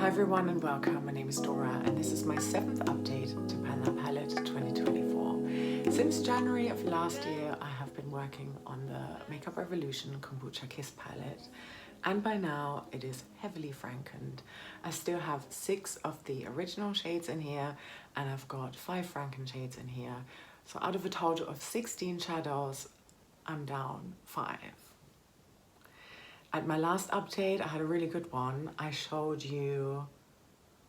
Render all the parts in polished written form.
everyone and welcome. My name is Dora and this is my 7th update to Pan That Palette 2024. Since January of last year I have been working on the Makeup Revolution Kombucha Kiss palette, and by now it is heavily frankened. I still have 6 of the original shades in here and I've got 5 franken shades in here. So out of a total of 16 shadows, I'm down 5. At my last update, I had a really good one. I showed you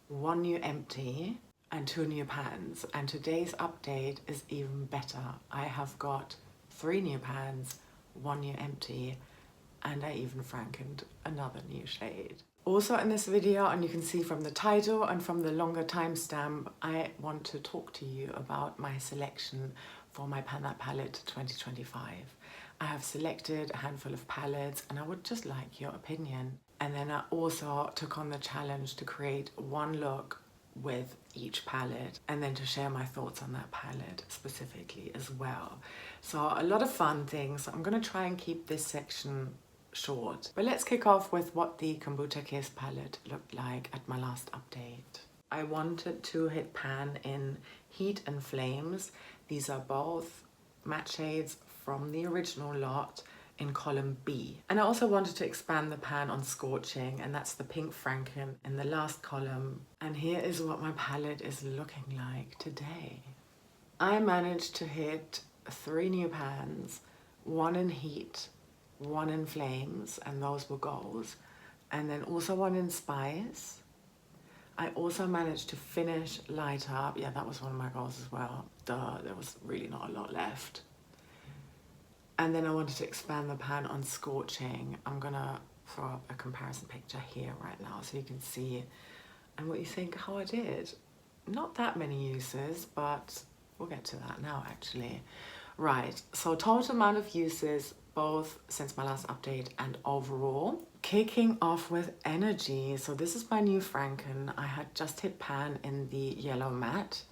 1 new empty and 2 new pans, and today's update is even better. I have got 3 new pans, 1 new empty, and I even frankened another new shade. Also in this video, and you can see from the title and from the longer timestamp, I want to talk to you about my selection for my Pan That Palette 2025. I have selected a handful of palettes and I would just like your opinion. And then I also took on the challenge to create one look with each palette and then to share my thoughts on that palette specifically as well. So a lot of fun things. I'm going to try and keep this section short. But let's kick off with what the Kombucha Kiss palette looked like at my last update. I wanted to hit pan in Heat and Flames. These are both matte shades from the original lot in column B. And I also wanted to expand the pan on Scorching, and that's the pink franken in the last column. And here is what my palette is looking like today. I managed to hit 3 new pans, 1 in Heat, 1 in Flames, and those were goals, and then also 1 in Spice. I also managed to finish Light Up. Yeah, that was one of my goals as well. There was really not a lot left. And then I wanted to expand the pan on Scorching. I'm gonna throw up a comparison picture here right now so you can see and what you think how I did. Not that many uses, but we'll get to that now actually. Right, so total amount of uses both since my last update and overall. Kicking off with Energy. So this is my new franken. I had just hit pan in the yellow matte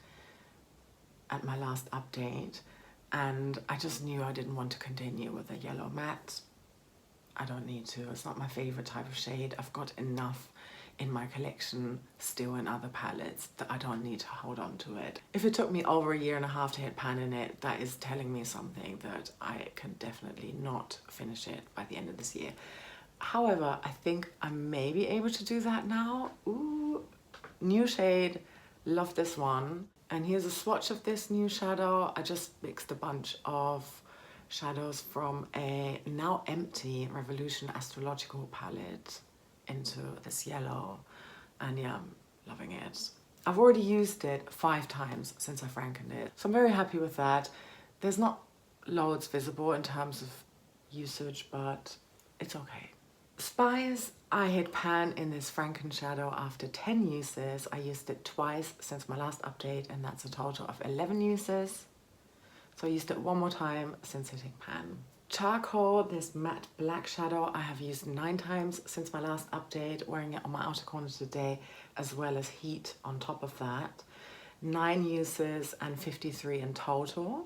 at my last update, and I just knew I didn't want to continue with the yellow matte. I don't need to. It's not my favorite type of shade. I've got enough in my collection still in other palettes that I don't need to hold on to it. If it took me over a year and a half to hit pan in it, that is telling me something that I can definitely not finish it by the end of this year. However, I think I may be able to do that now. Ooh, new shade, love this one. And here's a swatch of this new shadow. I just mixed a bunch of shadows from a now empty Revolution Astrological palette into this yellow, and yeah, I'm loving it. I've already used it 5 times since I frankened it, so I'm very happy with that. There's not loads visible in terms of usage, but it's okay. Spice, I hit pan in this franken shadow after 10 uses. I used it twice since my last update, and that's a total of 11 uses. So I used it 1 more time since hitting pan. Charcoal, this matte black shadow, I have used 9 times since my last update, wearing it on my outer corner today, as well as Heat on top of that. 9 uses and 53 in total.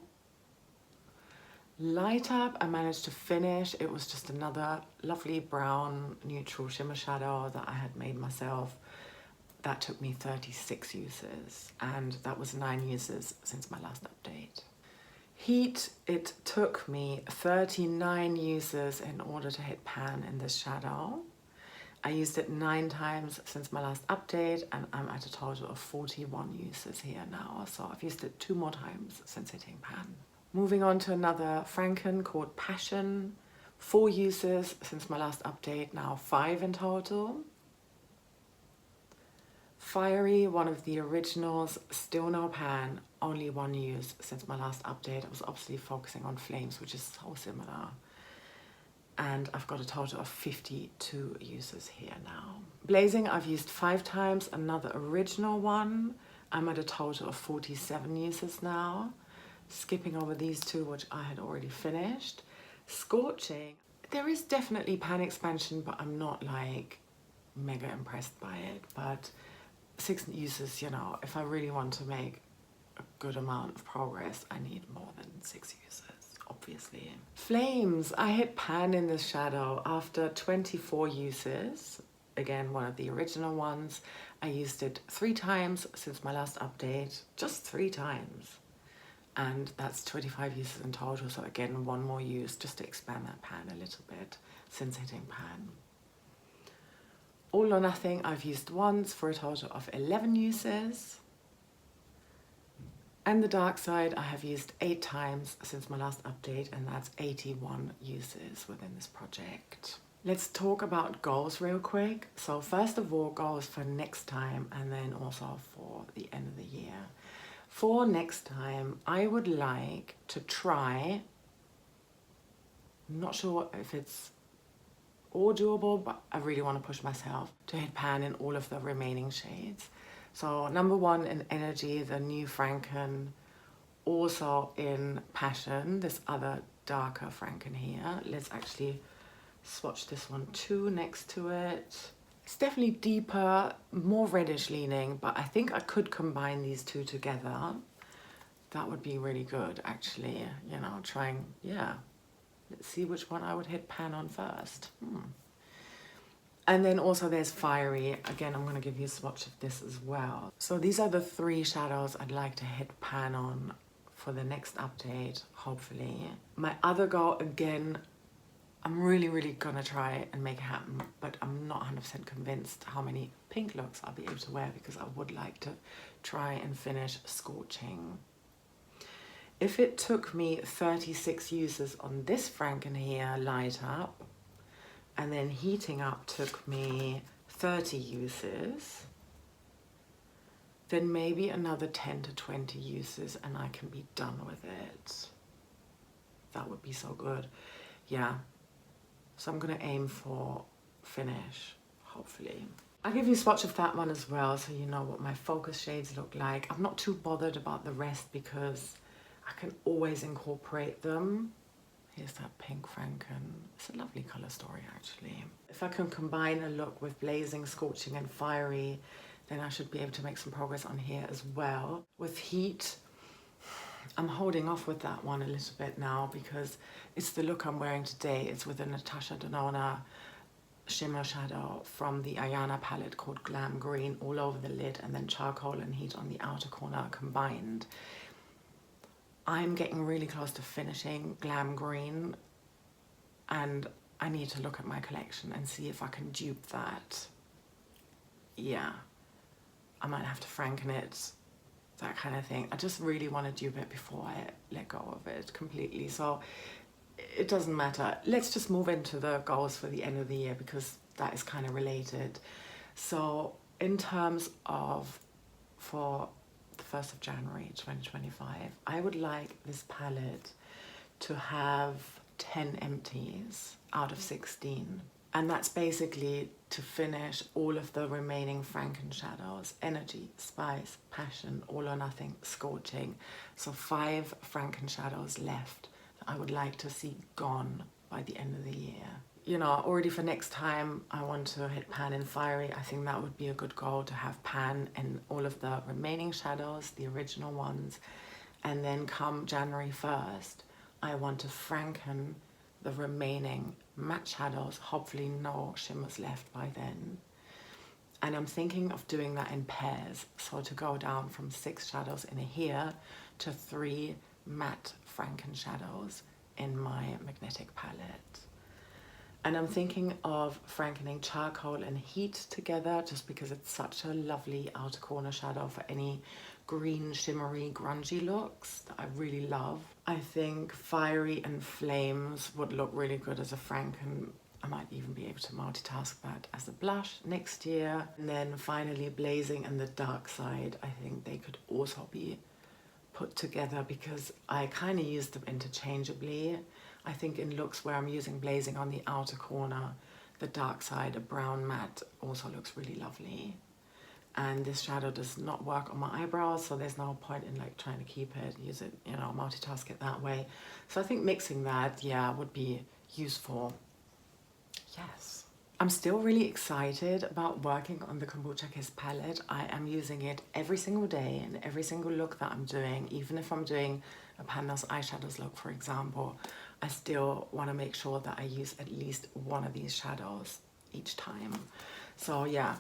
Light Up, I managed to finish. It was just another lovely brown neutral shimmer shadow that I had made myself. That took me 36 uses, and that was 9 uses since my last update. Heat, it took me 39 uses in order to hit pan in this shadow. I used it 9 times since my last update, and I'm at a total of 41 uses here now. So I've used it 2 more times since hitting pan. Moving on to another franken called Passion. 4 uses since my last update, now 5 in total. Fiery, one of the originals, still no pan, only 1 use since my last update. I was obviously focusing on Flames, which is so similar. And I've got a total of 52 uses here now. Blazing, I've used 5 times, another original one. I'm at a total of 47 uses now. Skipping over these 2, which I had already finished. Scorching, there is definitely pan expansion, but I'm not like mega impressed by it. But 6 uses, you know, if I really want to make a good amount of progress, I need more than 6 uses, obviously. Flames, I hit pan in this shadow after 24 uses. again, one of the original ones. I used it 3 times since my last update, just 3 times. And that's 25 uses in total, so again, 1 more use just to expand that pan a little bit since hitting pan. All or Nothing I've used once for a total of 11 uses. And the Dark Side I have used 8 times since my last update, and that's 81 uses within this project. Let's talk about goals real quick. So first of all, goals for next time, and then also for the end of the year. For next time, I would like to try, I'm not sure if it's all doable, but I really want to push myself to hit pan in all of the remaining shades. So number 1 in Energy, the new Franken, also in Passion, this other darker Franken here. Let's actually swatch this one too next to it. It's definitely deeper, more reddish leaning, but I think I could combine these two together. That would be really good, actually, you know, trying, yeah. Let's see which one I would hit pan on first. And then also there's Fiery. Again, I'm going to give you a swatch of this as well. So these are the 3 shadows I'd like to hit pan on for the next update, hopefully. My other goal, again, I'm really gonna try and make it happen, but I'm not 100% convinced how many pink looks I'll be able to wear, because I would like to try and finish Scorching. If it took me 36 uses on this Franken here, Light Up, and then Heating Up took me 30 uses, then maybe another 10 to 20 uses and I can be done with it. That would be so good. Yeah. So I'm gonna aim for finish, hopefully. I'll give you a swatch of that one as well, so you know what my focus shades look like. I'm not too bothered about the rest because I can always incorporate them. Here's that pink Franken. It's a lovely color story, actually. If I can combine a look with Blazing, Scorching, and Fiery, then I should be able to make some progress on here as well. With Heat, I'm holding off with that one a little bit now because it's the look I'm wearing today. It's with a Natasha Denona shimmer shadow from the Ayana palette called Glam Green all over the lid, and then Charcoal and Heat on the outer corner combined. I'm getting really close to finishing Glam Green, and I need to look at my collection and see if I can dupe that. Yeah, I might have to Franken it, that kind of thing. I just really want to dupe it before I let go of it completely. So it doesn't matter. Let's just move into the goals for the end of the year because that is kind of related. So in terms of for the 1st of January 2025, I would like this palette to have 10 empties out of 16. And that's basically to finish all of the remaining Franken shadows: Energy, Spice, Passion, All or Nothing, Scorching. So 5 Franken shadows left that I would like to see gone by the end of the year. You know, already for next time, I want to hit pan in Fiery. I think that would be a good goal, to have pan in all of the remaining shadows, the original ones. And then come January 1st, I want to Franken the remaining matte shadows, hopefully no shimmers left by then. And I'm thinking of doing that in pairs, so to go down from 6 shadows in here to 3 matte Franken shadows in my magnetic palette. And I'm thinking of Frankening Charcoal and Heat together, just because it's such a lovely outer corner shadow for any green, shimmery, grungy looks that I really love. I think Fiery and Flames would look really good as a Franken. I might even be able to multitask that as a blush next year. And then finally Blazing and the Dark Side. I think they could also be put together because I kind of use them interchangeably. I think in looks where I'm using Blazing on the outer corner, the Dark Side, a brown matte, also looks really lovely. And this shadow does not work on my eyebrows, so there's no point in like trying to keep it, use it, you know, multitask it that way. So I think mixing that, yeah, would be useful. Yes. I'm still really excited about working on the Kombucha Kiss palette. I am using it every single day in every single look that I'm doing. Even if I'm doing a Pandas eyeshadows look, for example, I still want to make sure that I use at least one of these shadows each time. So yeah,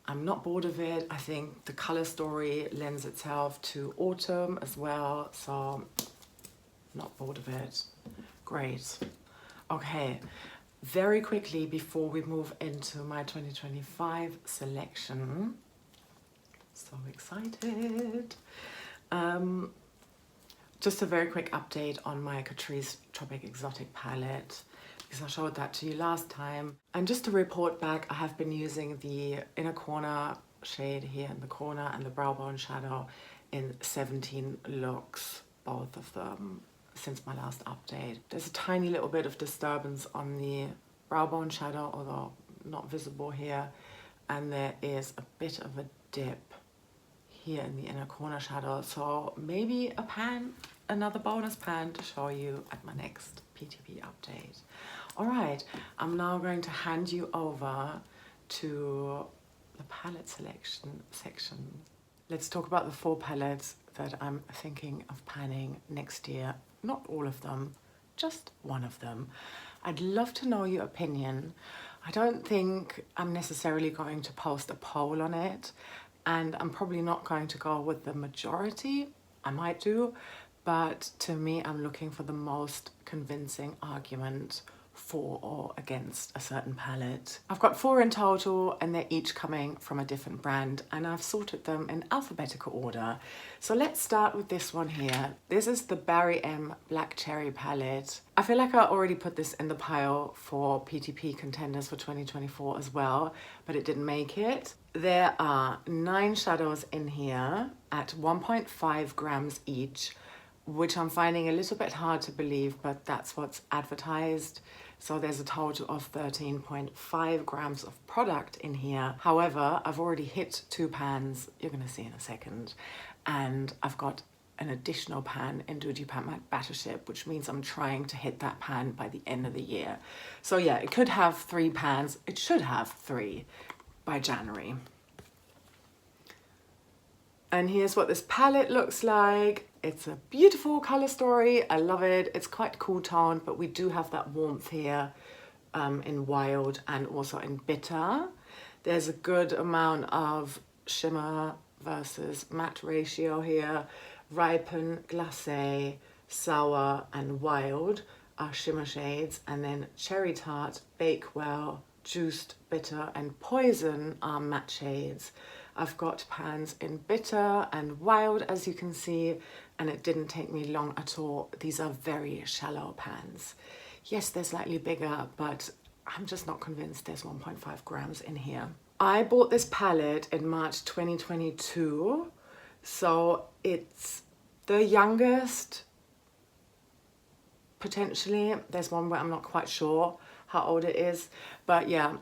I'm not bored of it. I think the color story lends itself to autumn as well. So not bored of it. Great. Okay, very quickly before we move into my 2025 selection. So excited. Just a very quick update on my Catrice Tropic Exotic palette, because I showed that to you last time. And just to report back, I have been using the inner corner shade here in the corner and the brow bone shadow in 17 looks, both of them, since my last update. There's a tiny little bit of disturbance on the brow bone shadow, although not visible here. And there is a bit of a dip here in the inner corner shadow. So maybe another bonus pan to show you at my next PTP update. All right, I'm now going to hand you over to the palette selection section. Let's talk about the 4 palettes that I'm thinking of panning next year. Not all of them, just one of them. I'd love to know your opinion. I don't think I'm necessarily going to post a poll on it, and I'm probably not going to go with the majority. I might do, but to me, I'm looking for the most convincing argument for or against a certain palette. I've got 4 in total, and they're each coming from a different brand, and I've sorted them in alphabetical order. So let's start with this one here. This is the Barry M Black Cherry palette. I feel like I already put this in the pile for PTP Contenders for 2024 as well, but it didn't make it. There are 9 shadows in here at 1.5 grams each, which I'm finding a little bit hard to believe, but that's what's advertised. So there's a total of 13.5 grams of product in here. However, I've already hit 2 pans, you're gonna see in a second, and I've got an additional pan in Doogee Pan Matte Battleship, which means I'm trying to hit that pan by the end of the year. So yeah, it could have 3 pans, it should have 3 by January. And here's what this palette looks like. It's a beautiful color story. I love it. It's quite cool toned, but we do have that warmth here in Wild and also in Bitter. There's a good amount of shimmer versus matte ratio here. Ripen, Glacé, Sour and Wild are shimmer shades, and then Cherry Tart, Bakewell, Juiced, Bitter and Poison are matte shades. I've got pans in Bitter and Wild, as you can see, and it didn't take me long at all. These are very shallow pans. Yes, they're slightly bigger, but I'm just not convinced there's 1.5 grams in here. I bought this palette in March 2022, so it's the youngest, potentially. There's one where I'm not quite sure how old it is, but yeah,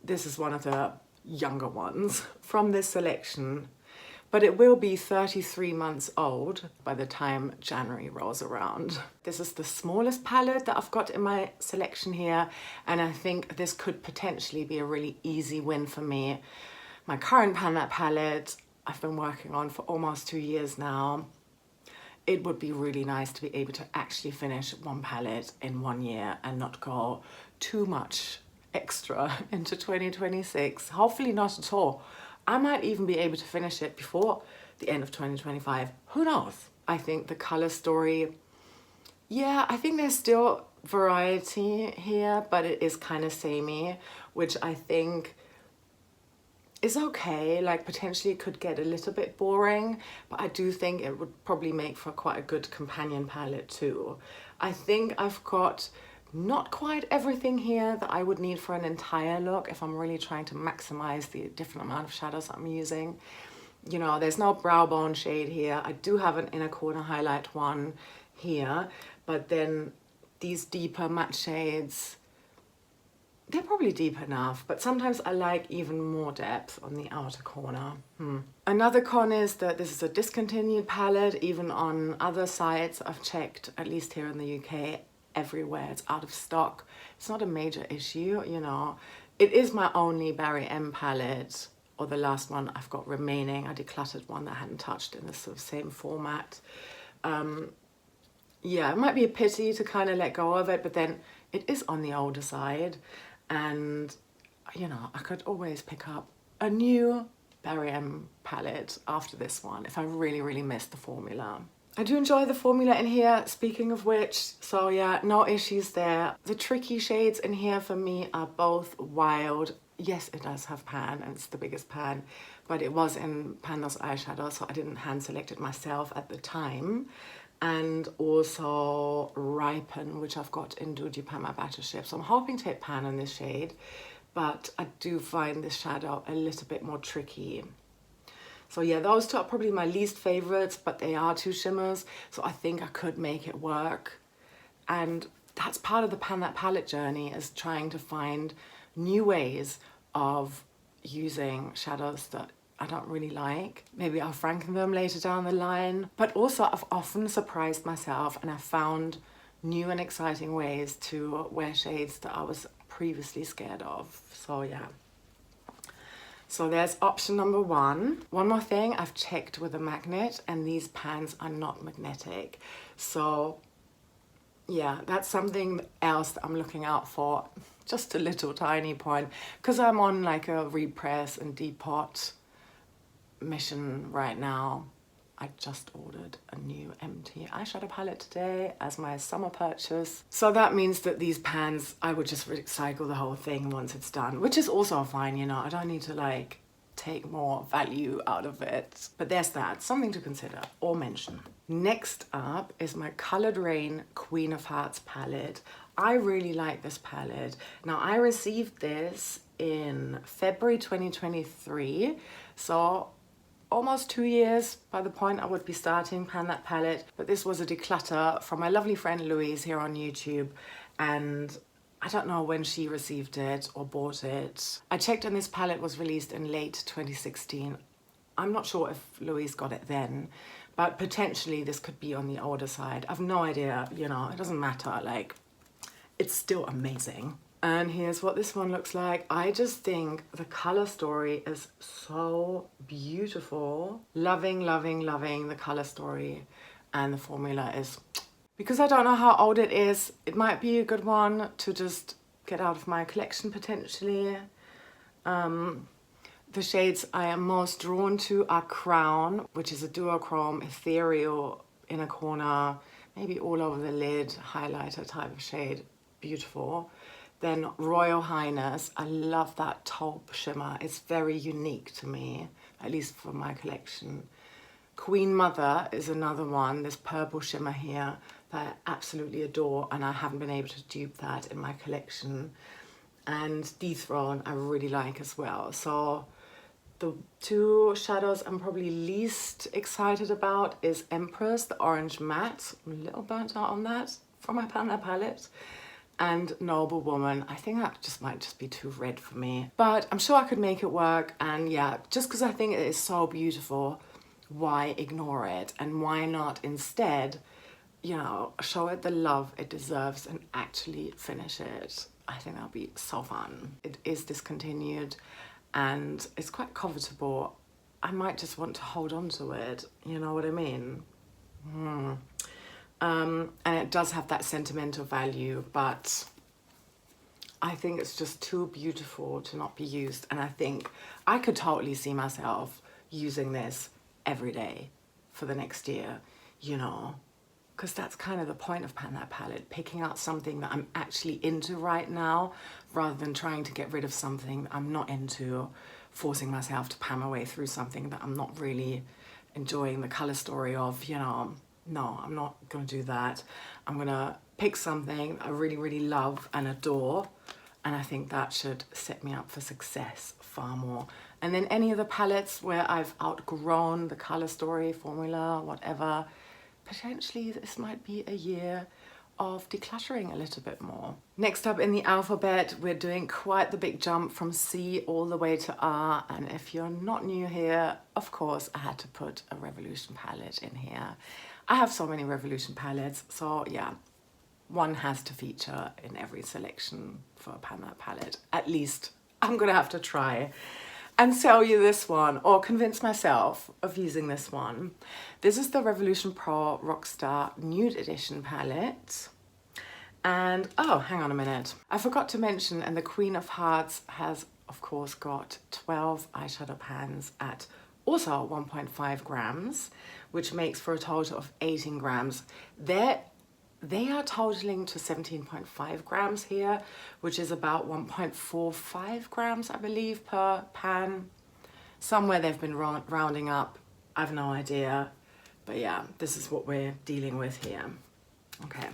this is one of the younger ones from this selection, but it will be 33 months old by the time January rolls around. This is the smallest palette that I've got in my selection here, and I think this could potentially be a really easy win for me. My current Pan Matte palette I've been working on for almost 2 years now. It would be really nice to be able to actually finish one palette in 1 year and not go too much extra into 2026. Hopefully not at all. I might even be able to finish it before the end of 2025. Who knows? I think the color story, yeah, I think there's still variety here, but it is kind of samey, which I think is okay. Like potentially it could get a little bit boring, but I do think it would probably make for quite a good companion palette too. I think I've got not quite everything here that I would need for an entire look if I'm really trying to maximize the different amount of shadows I'm using. You know, there's no brow bone shade here. I do have an inner corner highlight one here, but then these deeper matte shades, they're probably deep enough, but sometimes I like even more depth on the outer corner. Another con is that this is a discontinued palette. Even on other sites I've checked, at least here in the UK, everywhere it's out of stock. It's not a major issue, you know. It is my only Barry M palette, or the last one I've got remaining. I decluttered one that I hadn't touched in the sort of same format. Yeah, it might be a pity to kind of let go of it, but then it is on the older side, and you know, I could always pick up a new Berry M palette after this one if I really, really miss the formula. I do enjoy the formula in here, speaking of which, so yeah, no issues there. The tricky shades in here for me are both Wild. Yes, it does have pan, and it's the biggest pan, but it was in Pandos eyeshadow, so I didn't hand select it myself at the time. And also Ripen, which I've got in Duty Pan My Battleship. So I'm hoping to hit pan in this shade, but I do find this shadow a little bit more tricky. So yeah, those two are probably my least favorites, but they are two shimmers, so I think I could make it work. And that's part of the Pan That Palette journey, is trying to find new ways of using shadows that I don't really like. Maybe I'll franken them later down the line. But also I've often surprised myself and I've found new and exciting ways to wear shades that I was previously scared of. So yeah. So there's option number one. One more thing, I've checked with a magnet and these pans are not magnetic. So yeah, that's something else that I'm looking out for. Just a little tiny point, because I'm on like a repress and depot mission right now. I just ordered a new empty eyeshadow palette today as my summer purchase. So that means that these pans, I would just recycle the whole thing once it's done, which is also fine, you know. I don't need to like take more value out of it. But there's that, something to consider or mention. Next up is my Coloured Rain Queen of Hearts palette. I really like this palette. Now I received this in February 2023, so almost 2 years by the point I would be starting Pan That Palette. But this was a declutter from my lovely friend Louise here on YouTube, and I don't know when she received it or bought it. I checked and this palette was released in late 2016. I'm not sure if Louise got it then, but potentially this could be on the older side. I've no idea, you know, it doesn't matter, like, it's still amazing. And here's what this one looks like. I just think the color story is so beautiful. Loving, loving, loving the color story, and the formula is, because I don't know how old it is, it might be a good one to just get out of my collection potentially. The shades I am most drawn to are Crown, which is a duochrome ethereal inner corner, maybe all over the lid, highlighter type of shade, beautiful. Then Royal Highness, I love that taupe shimmer. It's very unique to me, at least for my collection. Queen Mother is another one, this purple shimmer here that I absolutely adore, and I haven't been able to dupe that in my collection. And Dethrone I really like as well. So the two shadows I'm probably least excited about is Empress, the orange matte. I'm a little burnt out on that from my Pan That palette. And Noble Woman, I think that just might just be too red for me. But I'm sure I could make it work, and yeah, just because I think it is so beautiful, why ignore it? And why not instead, you know, show it the love it deserves and actually finish it? I think that'll be so fun. It is discontinued and it's quite covetable. I might just want to hold on to it, you know what I mean? And it does have that sentimental value, but I think it's just too beautiful to not be used. And I think I could totally see myself using this every day for the next year, you know, because that's kind of the point of Pan That palette, picking out something that I'm actually into right now, rather than trying to get rid of something I'm not into, forcing myself to pan my way through something that I'm not really enjoying the color story of, you know. No, I'm not gonna do that. I'm gonna pick something I really, really love and adore, and I think that should set me up for success far more. And then any of the palettes where I've outgrown the color story, formula, whatever, potentially this might be a year of decluttering a little bit more. Next up in the alphabet, we're doing quite the big jump from C all the way to R, and if you're not new here, of course I had to put a Revolution palette in here. I have so many Revolution palettes, so yeah, one has to feature in every selection for a Pan That palette. At least I'm gonna have to try and sell you this one, or convince myself of using this one. This is the Revolution Pro Rockstar Nude Edition palette. And, oh, hang on a minute. I forgot to mention, and the Queen of Hearts has of course, got 12 eyeshadow pans at also 1.5 grams, which makes for a total of 18 grams. They are totaling to 17.5 grams here, which is about 1.45 grams, I believe, per pan. Somewhere they've been rounding up, I've no idea. But yeah, this is what we're dealing with here. Okay.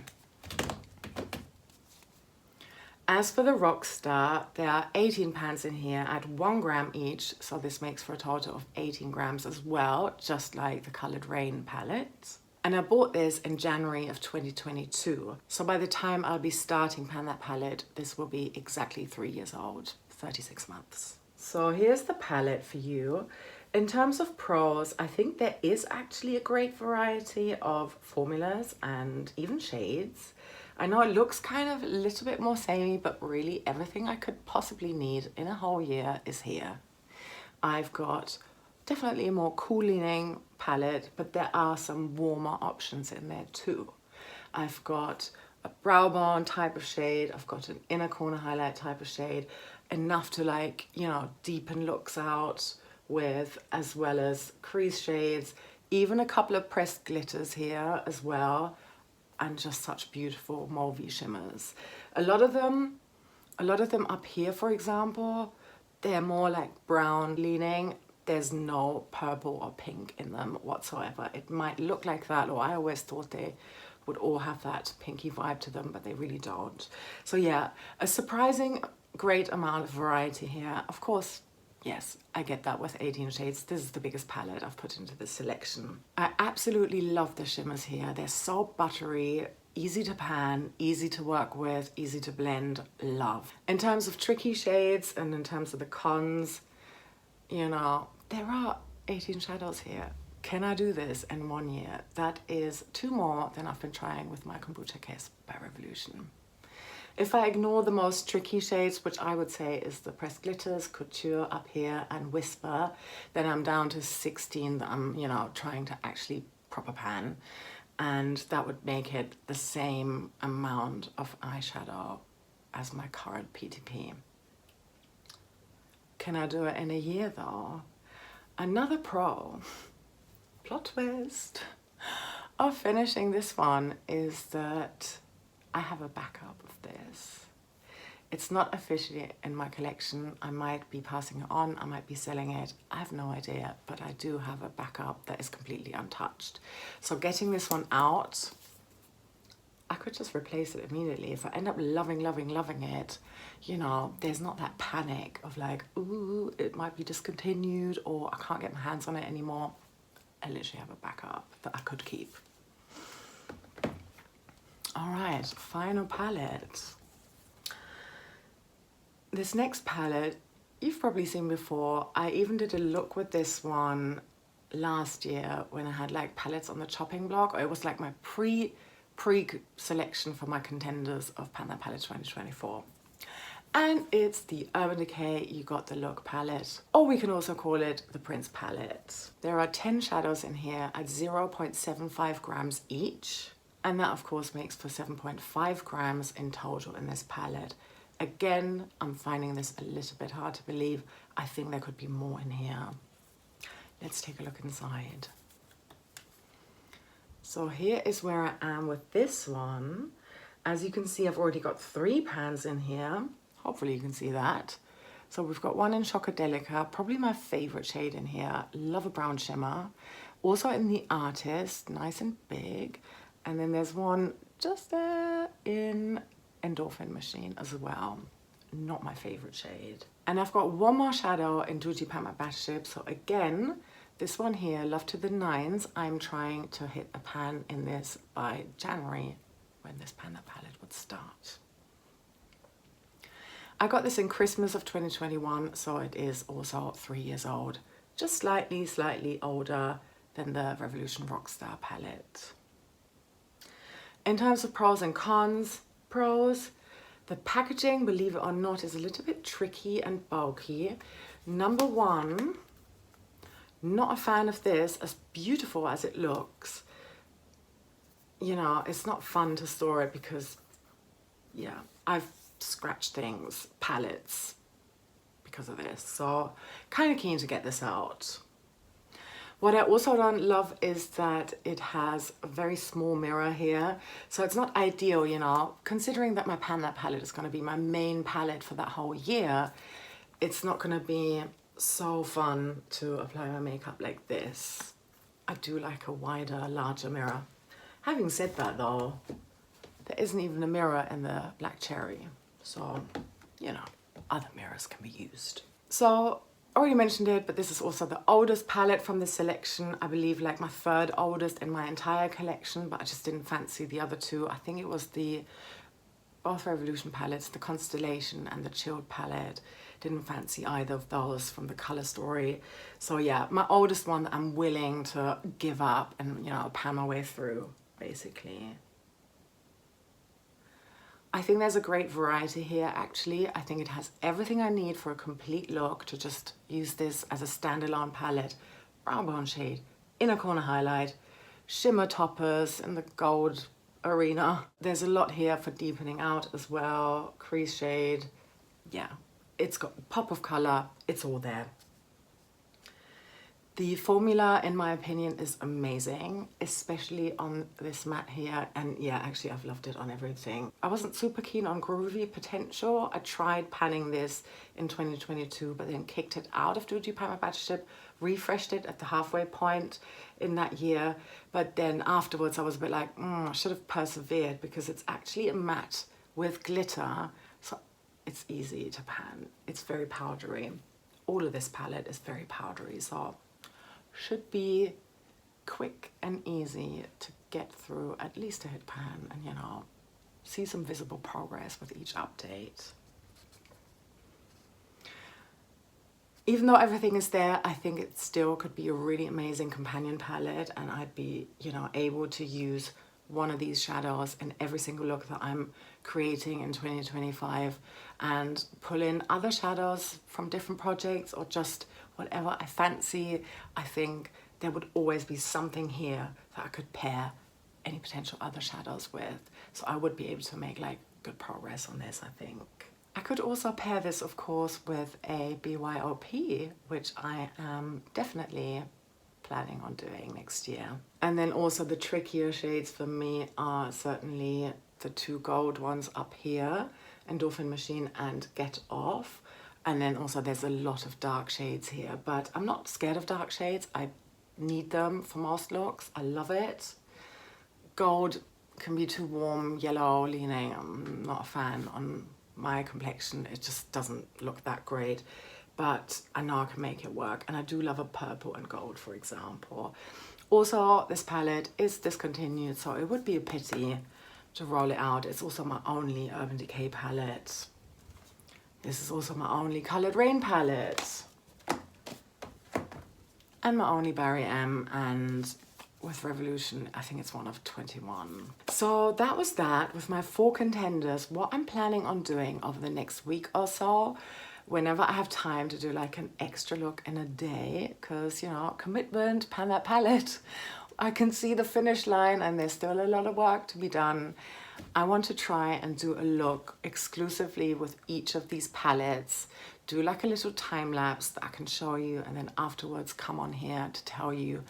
As for the Rockstar, there are 18 pans in here at 1 gram each, so this makes for a total of 18 grams as well, just like the Coloured Rain palette. And I bought this in January of 2022, so by the time I'll be starting Pan That palette, this will be exactly 3 years old, 36 months. So here's the palette for you. In terms of pros, I think there is actually a great variety of formulas and even shades. I know it looks kind of a little bit more samey, but really everything I could possibly need in a whole year is here. I've got definitely a more cool leaning palette, but there are some warmer options in there too. I've got a brow bone type of shade, I've got an inner corner highlight type of shade, enough to, like, you know, deepen looks out with, as well as crease shades, even a couple of pressed glitters here as well, and just such beautiful mauvey shimmers. A lot of them up here, for example, they're more like brown leaning. There's no purple or pink in them whatsoever. It might look like that, or I always thought they would all have that pinky vibe to them, but they really don't. So yeah, a surprising great amount of variety here. Of course, yes, I get that with 18 shades. This is the biggest palette I've put into this selection. I absolutely love the shimmers here. They're so buttery, easy to pan, easy to work with, easy to blend, love. In terms of tricky shades and in terms of the cons, you know, there are 18 shadows here. Can I do this in 1 year? That is 2 more than I've been trying with my Kombucha Kiss by Revolution. If I ignore the most tricky shades, which I would say is the Pressed Glitters, Couture up here, and Whisper, then I'm down to 16 that I'm, you know, trying to actually proper pan. And that would make it the same amount of eyeshadow as my current PTP. Can I do it in a year though? Another pro, plot twist, of finishing this one is that I have a backup of this. It's not officially in my collection. I might be passing it on, I might be selling it, I have no idea, but I do have a backup that is completely untouched. So getting this one out, I could just replace it immediately. If I end up loving it, you know, there's not that panic of like, ooh, it might be discontinued or I can't get my hands on it anymore. I literally have a backup that I could keep. All right, final palette. This next palette, you've probably seen before. I even did a look with this one last year when I had like palettes on the chopping block. It was like my pre-selection for my Contenders of Pan That Palette 2024. And it's the Urban Decay You Got The Look palette, or we can also call it the Prince palette. There are 10 shadows in here at 0.75 grams each. And that of course makes for 7.5 grams in total in this palette. Again, I'm finding this a little bit hard to believe. I think there could be more in here. Let's take a look inside. So here is where I am with this one. As you can see, I've already got 3 pans in here. Hopefully you can see that. So we've got one in Chocodelica, probably my favorite shade in here. Love a brown shimmer. Also in the Artist, nice and big. And then there's one just there in Endorphin Machine as well. Not my favorite shade. And I've got one more shadow in Duty Pan Matte Battleship. So again, this one here, Love to the Nines. I'm trying to hit a pan in this by January when this Pan That palette would start. I got this in Christmas of 2021, so it is also 3 years old. Just slightly older than the Revolution Rockstar palette. In terms of pros and cons, pros, the packaging, believe it or not, is a little bit tricky and bulky. Number one, not a fan of this, as beautiful as it looks. You know, it's not fun to store it because, yeah, I've scratched things, palettes, because of this. So kind of keen to get this out. What I also don't love is that it has a very small mirror here. So it's not ideal, you know, considering that my Pan That palette is going to be my main palette for that whole year. It's not going to be so fun to apply my makeup like this. I do like a wider, larger mirror. Having said that though, there isn't even a mirror in the Black Cherry. So, you know, other mirrors can be used. So, already mentioned it, but this is also the oldest palette from this selection. I believe like my third oldest in my entire collection, but I just didn't fancy the other two. I think it was both Revolution palettes, the Constellation and the Chilled palette. Didn't fancy either of those from the color story. So yeah, my oldest one that I'm willing to give up and, you know, pan my way through, basically. I think there's a great variety here, actually. I think it has everything I need for a complete look to just use this as a standalone palette. Brown bone shade, inner corner highlight, shimmer toppers in the gold arena. There's a lot here for deepening out as well, crease shade. Yeah, it's got pop of color, it's all there. The formula, in my opinion, is amazing, especially on this matte here. And yeah, actually, I've loved it on everything. I wasn't super keen on Groovy Potential. I tried panning this in 2022, but then kicked it out of Duty Pan My Battleship, refreshed it at the halfway point in that year. But then afterwards, I was a bit like, I should have persevered, because it's actually a matte with glitter. So it's easy to pan. It's very powdery. All of this palette is very powdery, so should be quick and easy to get through at least a hit pan and, you know, see some visible progress with each update. Even though everything is there, I think it still could be a really amazing companion palette, and I'd be, you know, able to use one of these shadows in every single look that I'm creating in 2025 and pull in other shadows from different projects or just whatever I fancy. I think there would always be something here that I could pair any potential other shadows with. So I would be able to make like good progress on this, I think. I could also pair this, of course, with a BYOP, which I am definitely planning on doing next year. And then also the trickier shades for me are certainly the two gold ones up here, Endorphin Machine and Get Off. And then also there's a lot of dark shades here, but I'm not scared of dark shades. I need them for most looks. I love it. Gold can be too warm, yellow leaning. I'm not a fan on my complexion. It just doesn't look that great, but I know I can make it work. And I do love a purple and gold, for example. Also, this palette is discontinued, so it would be a pity to roll it out. It's also my only Urban Decay palette. This is also my only Coloured Rain palette. And my only Barry M, and with Revolution, I think it's one of 21. So that was that with my 4 contenders. What I'm planning on doing over the next week or so, whenever I have time to do like an extra look in a day, because, you know, commitment, pan that palette. I can see the finish line and there's still a lot of work to be done. I want to try and do a look exclusively with each of these palettes, do like a little time lapse that I can show you, and then afterwards come on here to tell you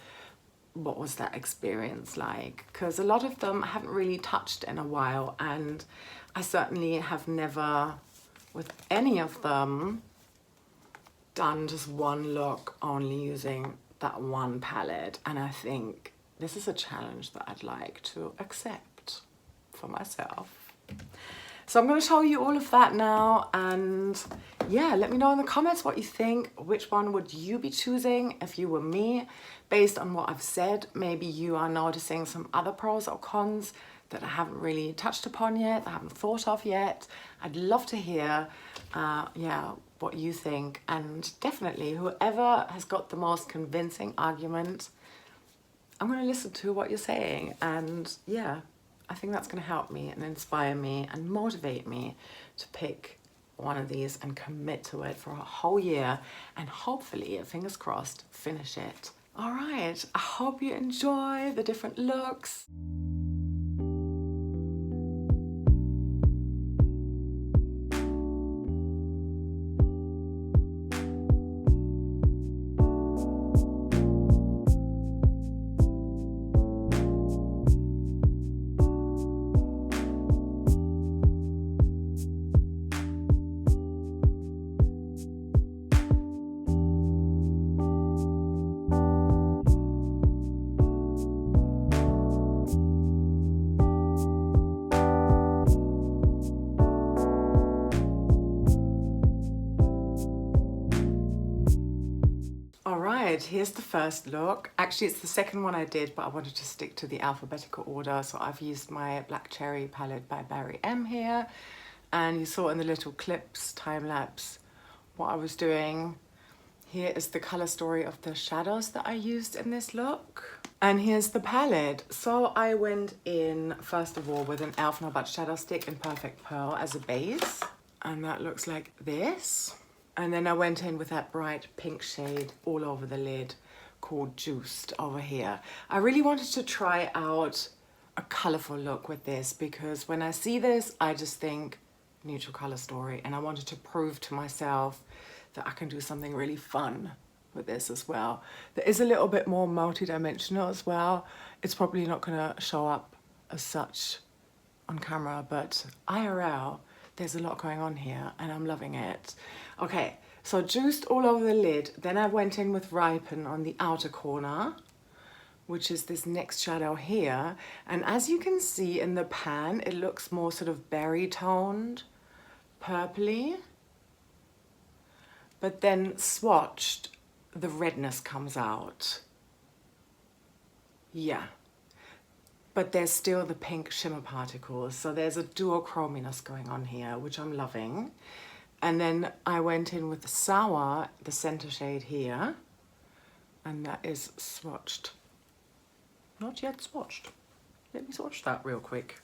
what was that experience like, because a lot of them I haven't really touched in a while, and I certainly have never with any of them done just one look only using that one palette, and I think this is a challenge that I'd like to accept for myself. So I'm going to show you all of that now, and yeah, let me know in the comments what you think. Which one would you be choosing if you were me? Based on what I've said, maybe you are noticing some other pros or cons that I haven't really touched upon yet, I haven't thought of yet. I'd love to hear, yeah, what you think, and definitely whoever has got the most convincing argument, I'm going to listen to what you're saying, and yeah, I think that's going to help me and inspire me and motivate me to pick one of these and commit to it for a whole year, and hopefully, fingers crossed, finish it. All right, I hope you enjoy the different looks. right, here's the first look. Actually, it's the second one I did, but I wanted to stick to the alphabetical order. So I've used my Black Cherry palette by Barry M here. And you saw in the little clips, time lapse, what I was doing. Here is the color story of the shadows that I used in this look. And here's the palette. So I went in, first of all, with an Elf No But shadow stick in Perfect Pearl as a base. And that looks like this. And then I went in with that bright pink shade all over the lid called Juiced over here. I really wanted to try out a colorful look with this because when I see this, I just think neutral color story. And I wanted to prove to myself that I can do something really fun with this as well. There is a little bit more multi-dimensional as well. It's probably not gonna show up as such on camera, but IRL, there's a lot going on here and I'm loving it. Okay, so juiced all over the lid. Then I went in with Ripen on the outer corner, which is this next shadow here. And as you can see in the pan, it looks more sort of berry toned, purpley. But then swatched, the redness comes out. Yeah. But there's still the pink shimmer particles. So there's a duochrominess going on here, which I'm loving. And then I went in with the Sour, the center shade here. And that is swatched. Not yet swatched. Let me swatch that real quick.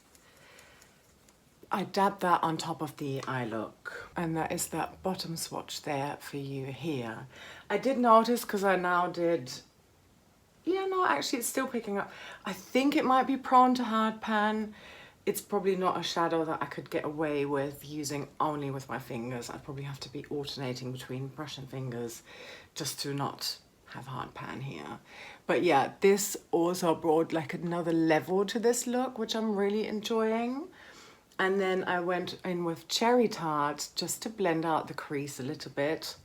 I dabbed that on top of the eye look, and that is that bottom swatch there for you here. I did notice, because I now did, yeah, no, actually it's still picking up. I think it might be prone to hard pan. It's probably not a shadow that I could get away with using only with my fingers. I'd probably have to be alternating between brush and fingers just to not have hard pan here. But yeah, this also brought like another level to this look, which I'm really enjoying. And then I went in with Cherry Tart just to blend out the crease a little bit.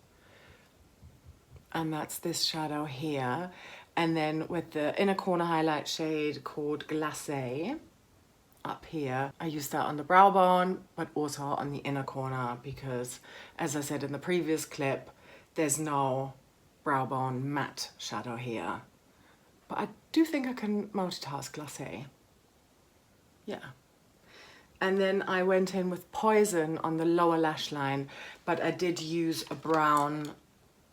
And that's this shadow here. And then with the inner corner highlight shade called Glacé up here. I used that on the brow bone, but also on the inner corner because, as I said in the previous clip, there's no brow bone matte shadow here. But I do think I can multitask Glacé. Yeah. And then I went in with Poison on the lower lash line, but I did use a brown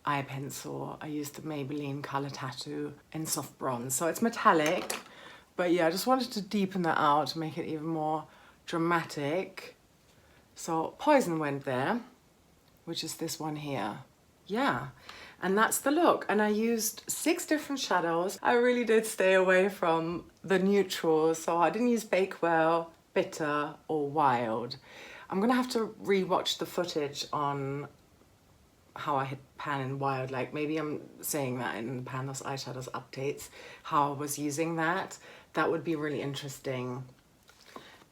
eye pencil. I used the Maybelline Color Tattoo in soft bronze. So it's metallic, but yeah, I just wanted to deepen that out, make it even more dramatic. So Poison went there, which is this one here. Yeah, and that's the look. And I used 6 different shadows. I really did stay away from the neutrals, so I didn't use Bakewell, Bitter or Wild. I'm gonna have to re-watch the footage on how I hit pan and wild. Like maybe I'm saying that in Pan Those Eyeshadows updates, how I was using that. That would be really interesting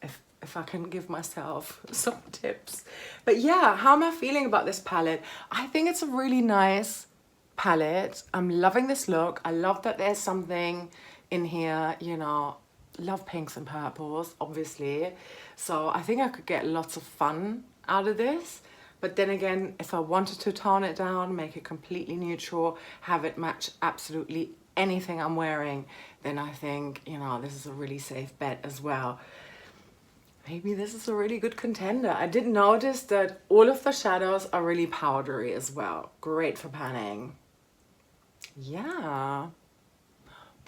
if I can give myself some tips. But yeah, how am I feeling about this palette? I think it's a really nice palette. I'm loving this look. I love that there's something in here, you know, love pinks and purples, obviously. So I think I could get lots of fun out of this. But then again, if I wanted to tone it down, make it completely neutral, have it match absolutely anything I'm wearing, then I think, you know, this is a really safe bet as well. Maybe this is a really good contender. I did notice that all of the shadows are really powdery as well. Great for panning. Yeah.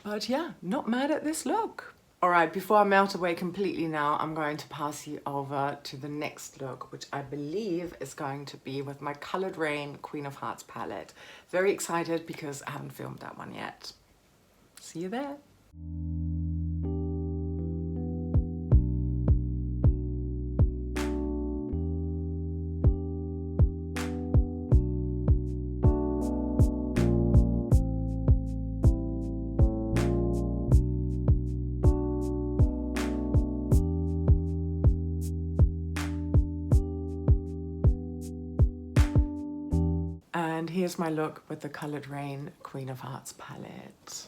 But yeah, not mad at this look. All right, before I melt away completely now, I'm going to pass you over to the next look, which I believe is going to be with my Coloured Rain Queen of Hearts palette. Very excited because I haven't filmed that one yet. See you there. And here's my look with the Coloured Rain Queen of Hearts palette.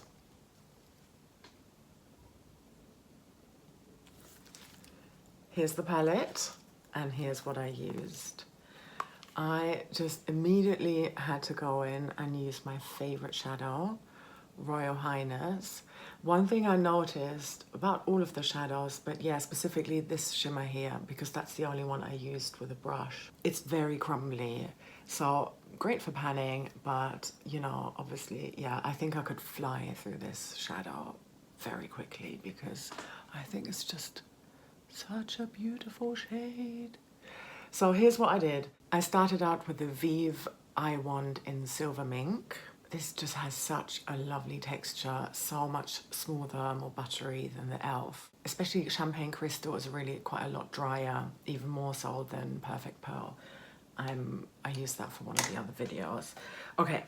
Here's the palette, and here's what I used. I just immediately had to go in and use my favorite shadow, Royal Highness. One thing I noticed about all of the shadows, but yeah, specifically this shimmer here, because that's the only one I used with a brush. It's very crumbly, so great for panning, but you know, obviously, yeah, I think I could fly through this shadow very quickly because I think it's just such a beautiful shade. So here's what I did. I started out with the Vive Eye Wand in Silver Mink. This just has such a lovely texture, so much smoother, more buttery than the e.l.f. Especially Champagne Crystal is really quite a lot drier, even more so than Perfect Pearl. I used that for one of the other videos. Okay,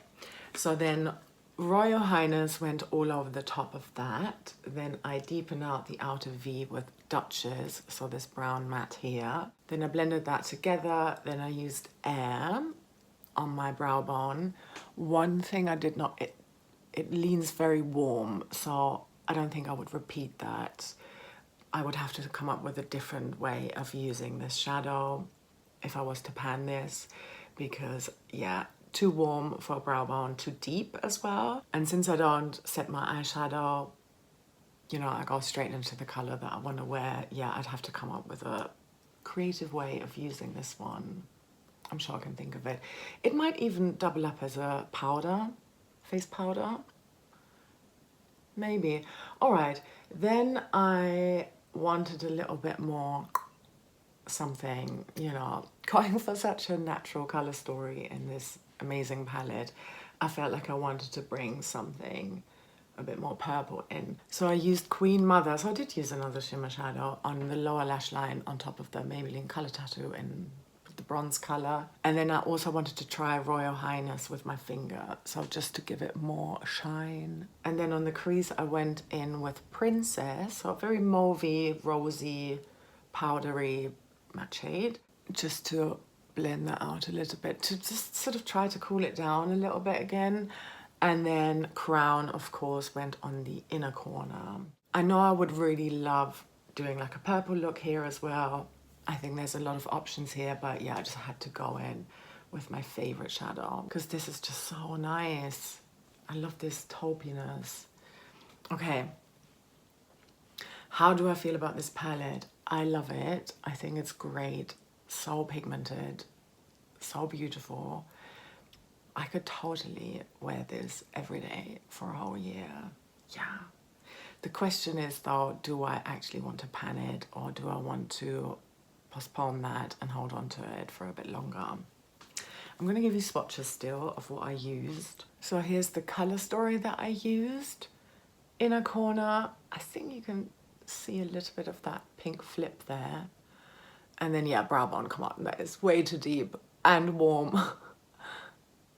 so then Royal Highness went all over the top of that. Then I deepened out the outer V with Duchess, so this brown matte here. Then I blended that together. Then I used Air on my brow bone. One thing I did not, it leans very warm, so I don't think I would repeat that. I would have to come up with a different way of using this shadow if I was to pan this, because yeah, too warm for a brow bone, too deep as well. And since I don't set my eyeshadow, you know, I go straight into the color that I want to wear, yeah, I'd have to come up with a creative way of using this one. I'm sure I can think of it. It might even double up as a powder, face powder. Maybe. All right, then I wanted a little bit more something, you know, going for such a natural color story in this amazing palette. I felt like I wanted to bring something a bit more purple in. So I used Queen Mother. So I did use another shimmer shadow on the lower lash line on top of the Maybelline Color Tattoo in the bronze color. And then I also wanted to try Royal Highness with my finger, so just to give it more shine. And then on the crease I went in with Princess, so very mauvey, rosy, powdery matte shade, just to blend that out a little bit, to just sort of try to cool it down a little bit again. And then Crown, of course, went on the inner corner. I know I would really love doing like a purple look here as well. I think there's a lot of options here, but yeah, I just had to go in with my favorite shadow because this is just so nice. I love this taupiness. Okay, how do I feel about this palette? I love it. I think it's great. So pigmented, so beautiful. I could totally wear this every day for a whole year. Yeah. The question is though, do I actually want to pan it, or do I want to postpone that and hold on to it for a bit longer? I'm going to give you swatches still of what I used. So here's the color story that I used. Inner corner, I think you can see a little bit of that pink flip there. And then yeah, brow bone, come on, that is way too deep and warm.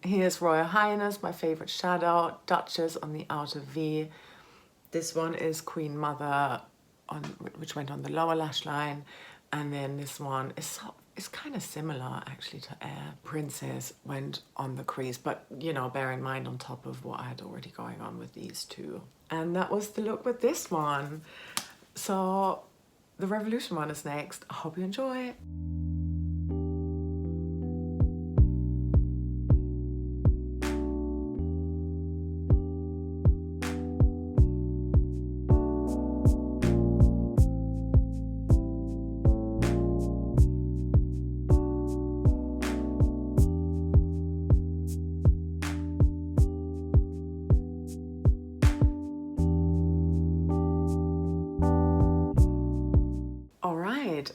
Here's Royal Highness, my favorite shadow, Duchess on the outer V. This one is Queen Mother, which went on the lower lash line. And then this one is kind of similar actually to Air. Princess went on the crease, but you know, bear in mind on top of what I had already going on with these two. And that was the look with this one. So the Revolution one is next. I hope you enjoy.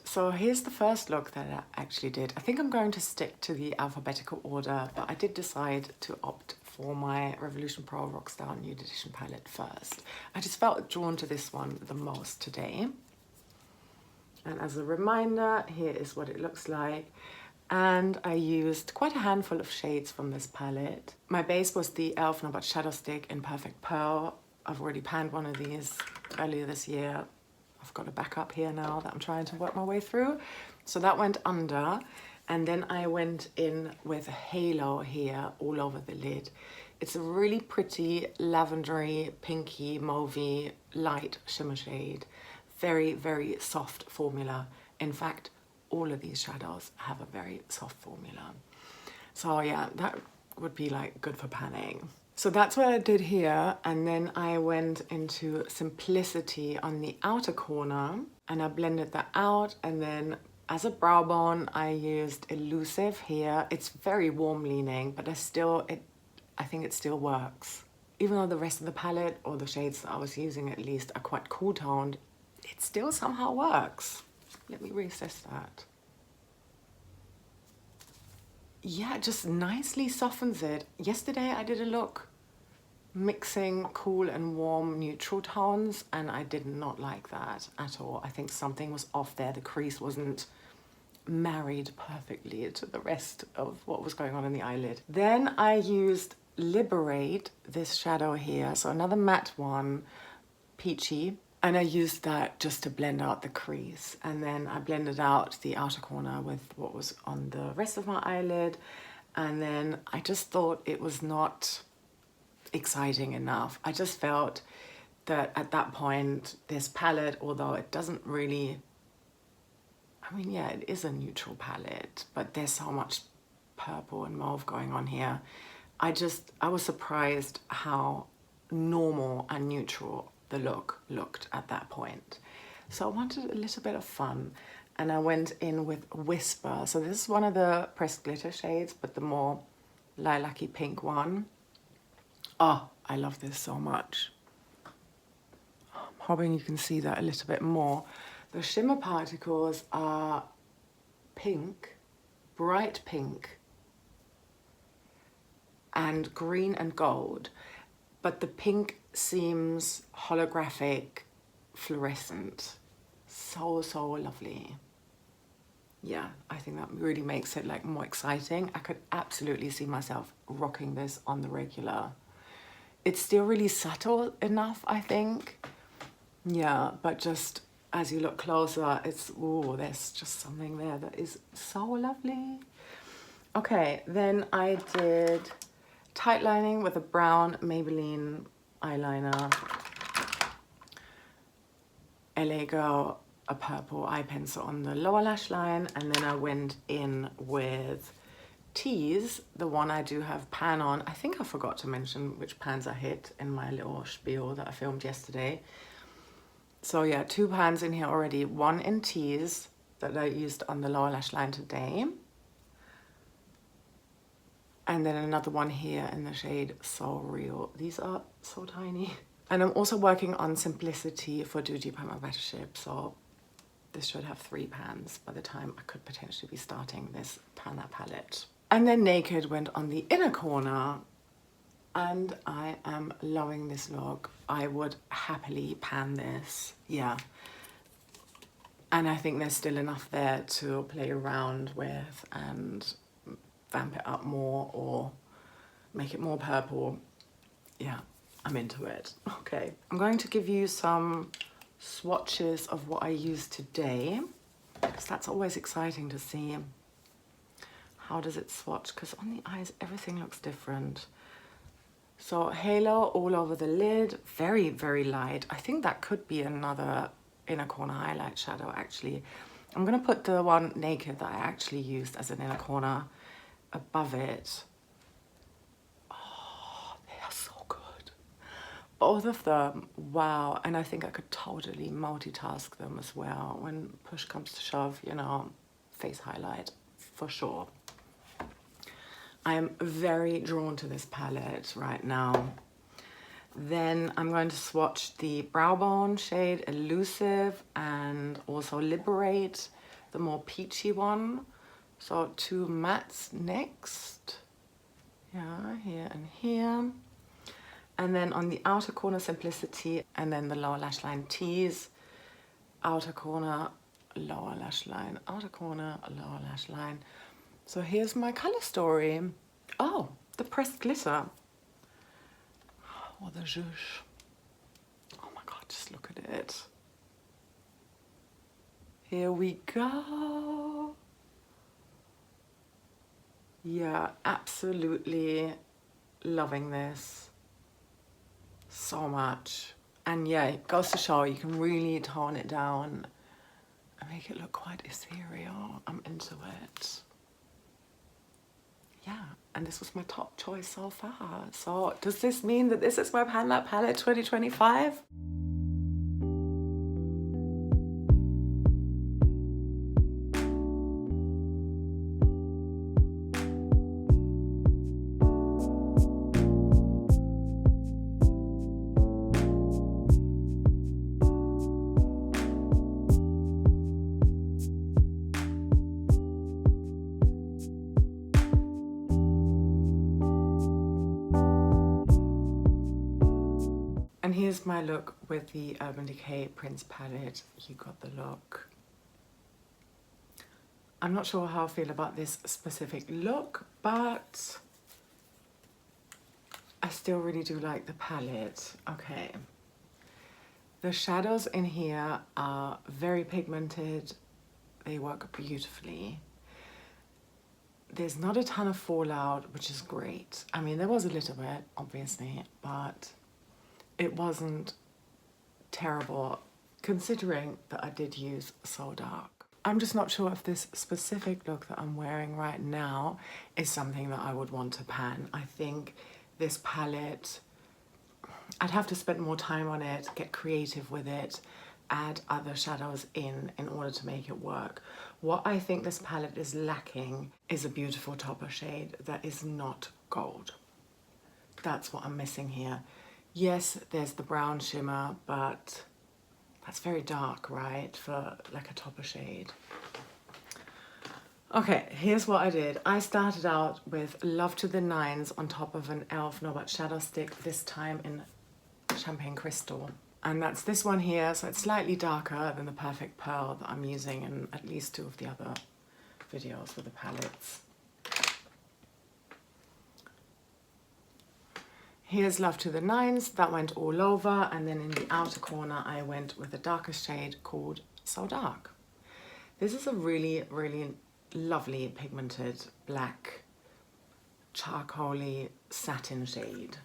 So here's the first look that I actually did. I think I'm going to stick to the alphabetical order, but I did decide to opt for my Revolution Pro Rockstar Nude Edition palette first. I just felt drawn to this one the most today. And as a reminder, here is what it looks like. And I used quite a handful of shades from this palette. My base was the e.l.f. No But Shadow Stick in Perfect Pearl. I've already panned one of these earlier this year. I've got a backup here now that I'm trying to work my way through. So that went under, and then I went in with a halo here all over the lid. It's a really pretty lavendery, pinky, mauvey, light shimmer shade. Very, very soft formula. In fact, all of these shadows have a very soft formula. So yeah, that would be like good for panning. So that's what I did here, and then I went into Simplicity on the outer corner and I blended that out, and then as a brow bone I used Elusive here. It's very warm leaning, but I think it still works. Even though the rest of the palette, or the shades that I was using at least, are quite cool toned, it still somehow works. Let me reassess that. Yeah, it just nicely softens it. Yesterday I did a look mixing cool and warm neutral tones, and I did not like that at all. I think something was off there. The crease wasn't married perfectly to the rest of what was going on in the eyelid. Then I used Liberate, this shadow here, so another matte one, peachy, and I used that just to blend out the crease, and then I blended out the outer corner with what was on the rest of my eyelid, and then I just thought it was not exciting enough. I just felt that at that point this palette, although it doesn't really, I mean, yeah, it is a neutral palette, but there's so much purple and mauve going on here. I was surprised how normal and neutral the look looked at that point. So I wanted a little bit of fun, and I went in with Whisper. So this is one of the pressed glitter shades, but the more lilac-y pink one. Oh, I love this so much. I'm hoping you can see that a little bit more. The shimmer particles are pink, bright pink, and green and gold, but the pink seems holographic, fluorescent. So, so lovely. Yeah, I think that really makes it like more exciting. I could absolutely see myself rocking this on the regular. It's still really subtle enough, I think. Yeah, but just as you look closer, it's, ooh, there's just something there that is so lovely. Okay, then I did tight lining with a brown Maybelline eyeliner. LA Girl, a purple eye pencil on the lower lash line, and then I went in with Tease, the one I do have pan on. I think I forgot to mention which pans I hit in my little spiel that I filmed yesterday. So yeah, 2 pans in here already. One in Tease that I used on the lower lash line today. And then another one here in the shade So Real. These are so tiny. And I'm also working on Simplicity for Duty by my Battleship. So this should have 3 pans by the time I could potentially be starting this Panna palette. And then Naked went on the inner corner, and I am loving this look. I would happily pan this, yeah. And I think there's still enough there to play around with and vamp it up more or make it more purple. Yeah, I'm into it. Okay, I'm going to give you some swatches of what I used today, because that's always exciting to see. How does it swatch? Because on the eyes, everything looks different. So Halo all over the lid, very, very light. I think that could be another inner corner highlight shadow, actually. I'm gonna put the one Naked that I actually used as an inner corner above it. Oh, they are so good. Both of them, wow. And I think I could totally multitask them as well. When push comes to shove, you know, face highlight, for sure. I am very drawn to this palette right now. Then I'm going to swatch the Brow Bone shade Elusive and also Liberate, the more peachy one. So 2 mattes next. Yeah, here and here. And then on the outer corner Simplicity, and then the lower lash line Tease. Outer corner, lower lash line, outer corner, lower lash line. So here's my color story. Oh, the pressed glitter. Or the zhuzh. Oh my God, just look at it. Here we go. Yeah, absolutely loving this so much. And yeah, it goes to show you can really tone it down and make it look quite ethereal. I'm into it. yeah, and this was my top choice so far. So does this mean that this is my Pan That palette 2025? And here's my look with the Urban Decay Prince palette. You got the look. I'm not sure how I feel about this specific look, but I still really do like the palette. Okay. The shadows in here are very pigmented. They work beautifully. There's not a ton of fallout, which is great. I mean, there was a little bit, obviously, but it wasn't terrible considering that I did use So Dark. I'm just not sure if this specific look that I'm wearing right now is something that I would want to pan. I think this palette, I'd have to spend more time on it, get creative with it, add other shadows in order to make it work. What I think this palette is lacking is a beautiful topper shade that is not gold. That's what I'm missing here. Yes, there's the brown shimmer, but that's very dark, right? For like a topper shade. Okay, here's what I did. I started out with Love to the Nines on top of an e.l.f. No But Shadow Stick, this time in Champagne Crystal. And that's this one here, so it's slightly darker than the Perfect Pearl that I'm using in at least 2 of the other videos with the palettes. Here's Love to the Nines, that went all over, and then in the outer corner I went with a darker shade called So Dark. This is a really, really lovely pigmented black charcoaly satin shade.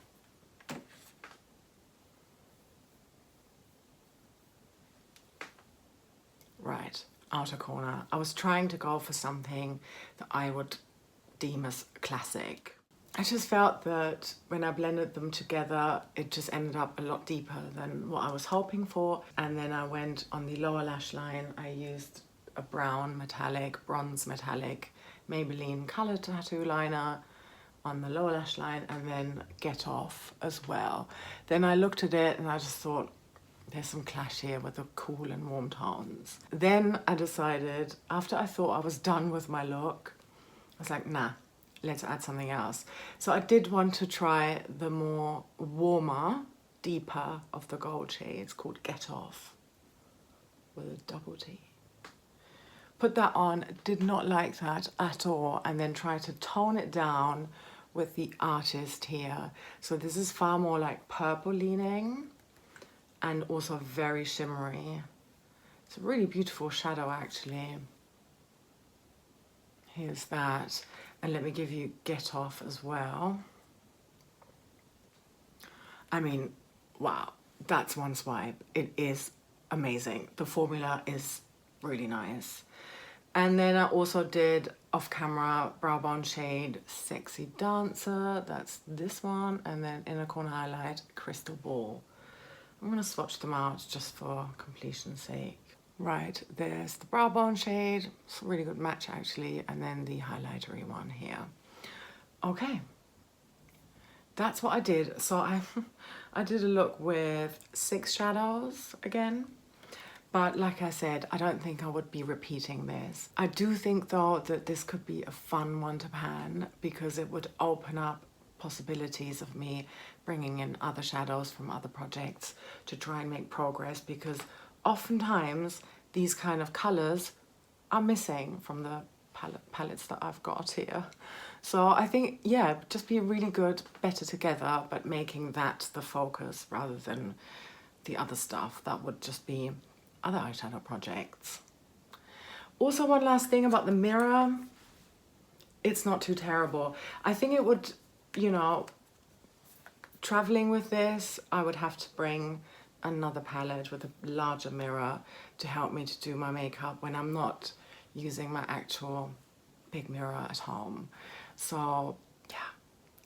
Right, outer corner. I was trying to go for something that I would deem as classic. I just felt that when I blended them together, it just ended up a lot deeper than what I was hoping for. And then I went on the lower lash line. I used a brown metallic, bronze metallic Maybelline color tattoo liner on the lower lash line, and then Get Off as well. Then I looked at it and I just thought, there's some clash here with the cool and warm tones. Then I decided, after I thought I was done with my look, I was like, nah, let's add something else. So I did want to try the more warmer, deeper of the gold shades called Get Off with a double T. Put that on, did not like that at all, and then tried to tone it down with the Artist here. So this is far more like purple leaning and also very shimmery. It's a really beautiful shadow actually. Here's that. And let me give you Get Off as well. I mean, wow, that's one swipe. It is amazing. The formula is really nice. And then I also did Off Camera Brow Bone shade Sexy Dancer. That's this one. And then Inner Corner Highlight Crystal Ball. I'm gonna swatch them out just for completion's sake. Right, there's the Brow Bone shade. It's a really good match actually. And then the highlightery one here. Okay, that's what I did. So I did a look with 6 shadows again. But like I said, I don't think I would be repeating this. I do think though that this could be a fun one to pan because it would open up possibilities of me bringing in other shadows from other projects to try and make progress, because oftentimes these kind of colors are missing from the palettes that I've got here. So I think, yeah, just be really good, better together, but making that the focus rather than the other stuff that would just be other eyeshadow projects. Also, one last thing about the mirror, it's not too terrible. I think it would, you know, traveling with this, I would have to bring another palette with a larger mirror to help me to do my makeup when I'm not using my actual big mirror at home. So yeah,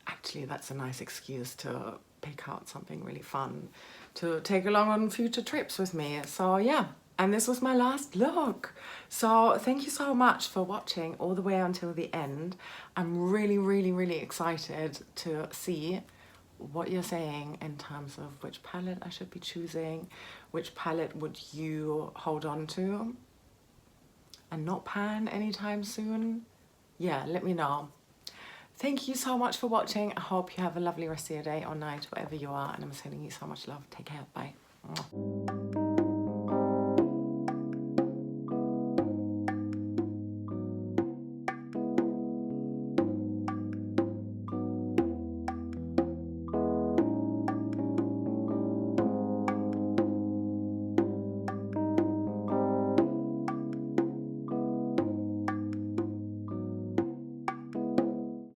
actually that's a nice excuse to pick out something really fun to take along on future trips with me. So yeah, and this was my last look. So thank you so much for watching all the way until the end. I'm really excited to see what you're saying in terms of which palette I should be choosing, which palette would you hold on to and not pan anytime soon. Yeah, let me know. Thank you so much for watching. I hope you have a lovely rest of your day or night, wherever you are, and I'm sending you so much love. Take care. Bye.